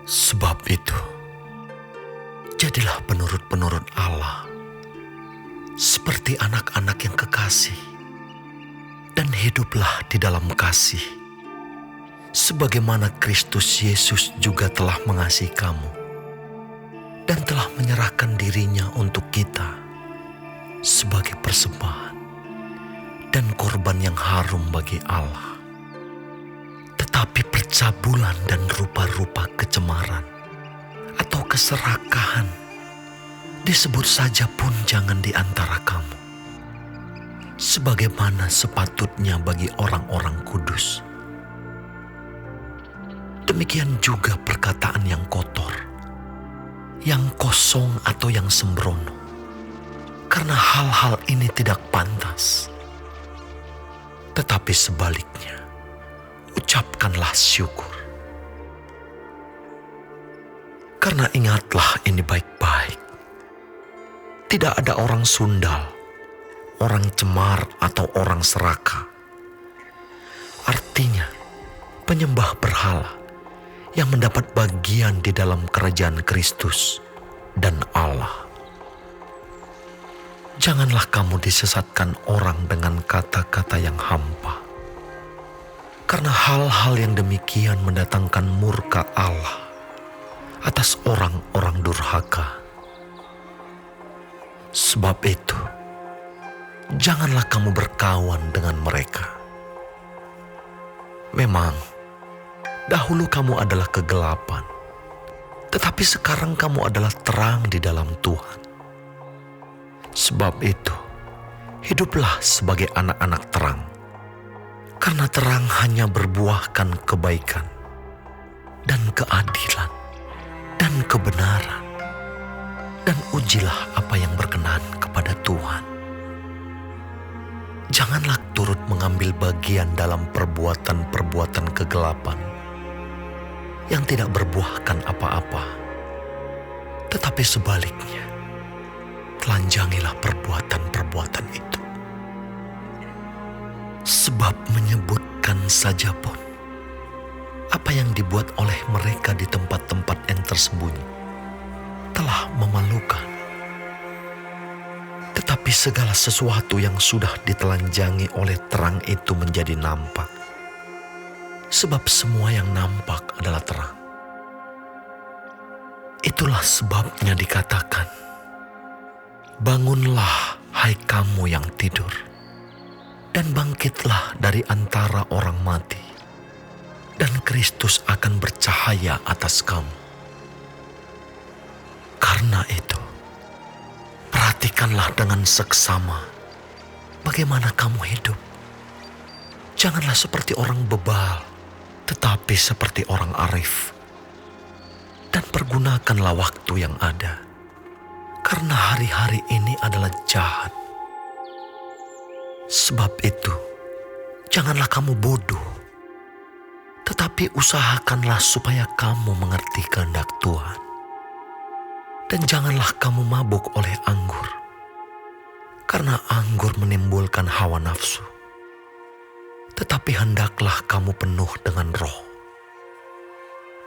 Sebab itu, jadilah penurut-penurut Allah, seperti anak-anak yang kekasih, dan hiduplah di dalam kasih, sebagaimana Kristus Yesus juga telah mengasihi kamu, dan telah menyerahkan dirinya untuk kita sebagai persembahan dan korban yang harum bagi Allah. Tetapi percabulan dan rupa-rupa kecemaran atau keserakahan disebut saja pun jangan di antara kamu, sebagaimana sepatutnya bagi orang-orang kudus. Demikian juga perkataan yang kotor, yang kosong atau yang sembrono, karena hal-hal ini tidak pantas. Tetapi sebaliknya, ucapkanlah syukur. Karena ingatlah ini baik-baik, tidak ada orang sundal, orang cemar atau orang serakah. Artinya, penyembah berhala yang mendapat bagian di dalam kerajaan Kristus dan Allah. Janganlah kamu disesatkan orang dengan kata-kata yang hampa, karena hal-hal yang demikian mendatangkan murka Allah atas orang-orang durhaka. Sebab itu, janganlah kamu berkawan dengan mereka. Memang, dahulu kamu adalah kegelapan, tetapi sekarang kamu adalah terang di dalam Tuhan. Sebab itu, hiduplah sebagai anak-anak terang, karena terang hanya berbuahkan kebaikan dan keadilan dan kebenaran, dan ujilah apa yang berkenan kepada Tuhan. Janganlah turut mengambil bagian dalam perbuatan-perbuatan kegelapan yang tidak berbuahkan apa-apa, tetapi sebaliknya, telanjangilah perbuatan-perbuatan itu. Sebab menyebutkan saja pun apa yang dibuat oleh mereka di tempat-tempat yang tersembunyi telah memalukan. Tetapi segala sesuatu yang sudah ditelanjangi oleh terang itu menjadi nampak. Sebab semua yang nampak adalah terang. Itulah sebabnya dikatakan, bangunlah hai kamu yang tidur, dan bangkitlah dari antara orang mati, dan Kristus akan bercahaya atas kamu. Karena itu, perhatikanlah dengan seksama bagaimana kamu hidup. Janganlah seperti orang bebal, tetapi seperti orang arif. Dan pergunakanlah waktu yang ada, karena hari-hari ini adalah jahat. Sebab itu, janganlah kamu bodoh, tetapi usahakanlah supaya kamu mengerti kehendak Tuhan. Dan janganlah kamu mabuk oleh anggur, karena anggur menimbulkan hawa nafsu. Tetapi hendaklah kamu penuh dengan Roh.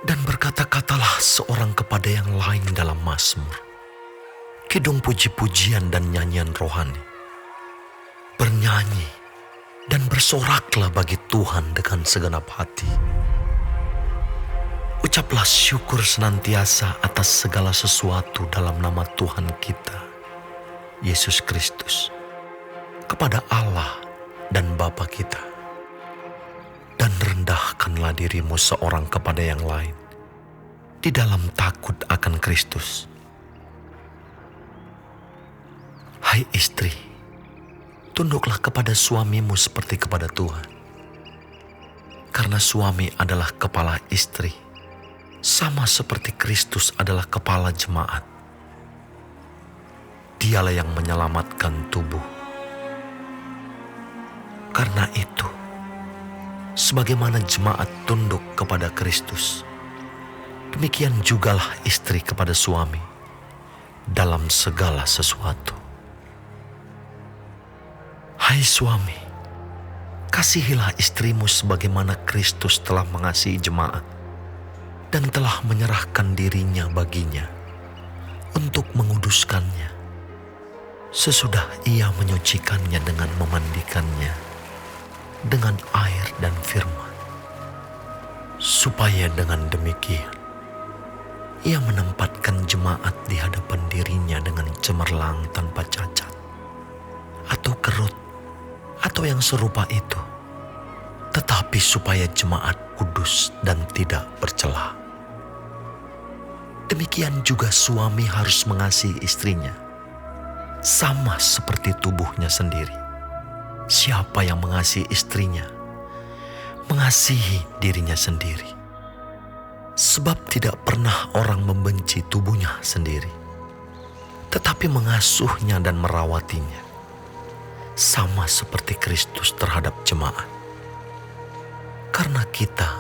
Dan berkata-katalah seorang kepada yang lain dalam mazmur, kidung puji-pujian dan nyanyian rohani. Bernyanyi dan bersoraklah bagi Tuhan dengan segenap hati. Ucaplah syukur senantiasa atas segala sesuatu dalam nama Tuhan kita, Yesus Kristus, kepada Allah dan Bapa kita. Dan rendahkanlah dirimu seorang kepada yang lain di dalam takut akan Kristus. Hai istri, tunduklah kepada suamimu seperti kepada Tuhan. Karena suami adalah kepala istri, sama seperti Kristus adalah kepala jemaat. Dialah yang menyelamatkan tubuh. Karena itu, sebagaimana jemaat tunduk kepada Kristus, demikian jugalah istri kepada suami dalam segala sesuatu. Hai suami, kasihilah istrimu sebagaimana Kristus telah mengasihi jemaat dan telah menyerahkan dirinya baginya untuk menguduskannya, sesudah ia menyucikannya dengan memandikannya dengan air dan firman, supaya dengan demikian ia menempatkan jemaat di hadapan dirinya dengan cemerlang tanpa cacat atau kerut atau yang serupa itu, tetapi supaya jemaat kudus dan tidak bercela. Demikian juga suami harus mengasihi istrinya, sama seperti tubuhnya sendiri. Siapa yang mengasihi istrinya, mengasihi dirinya sendiri. Sebab tidak pernah orang membenci tubuhnya sendiri, tetapi mengasuhnya dan merawatinya, sama seperti Kristus terhadap jemaat. Karena kita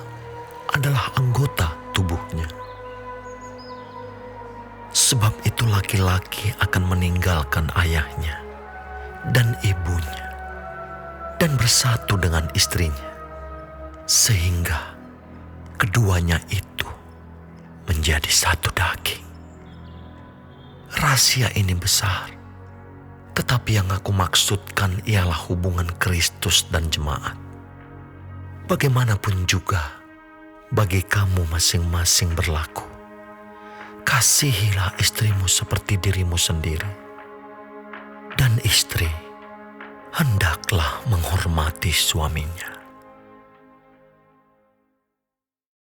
adalah anggota tubuhnya. Sebab itu laki-laki akan meninggalkan ayahnya dan ibunya dan bersatu dengan istrinya, sehingga keduanya itu menjadi satu daging. Rahasia ini besar, tetapi yang aku maksudkan ialah hubungan Kristus dan jemaat. Bagaimanapun juga bagi kamu masing-masing berlaku. Kasihilah istrimu seperti dirimu sendiri, dan istri hendaklah menghormati suaminya.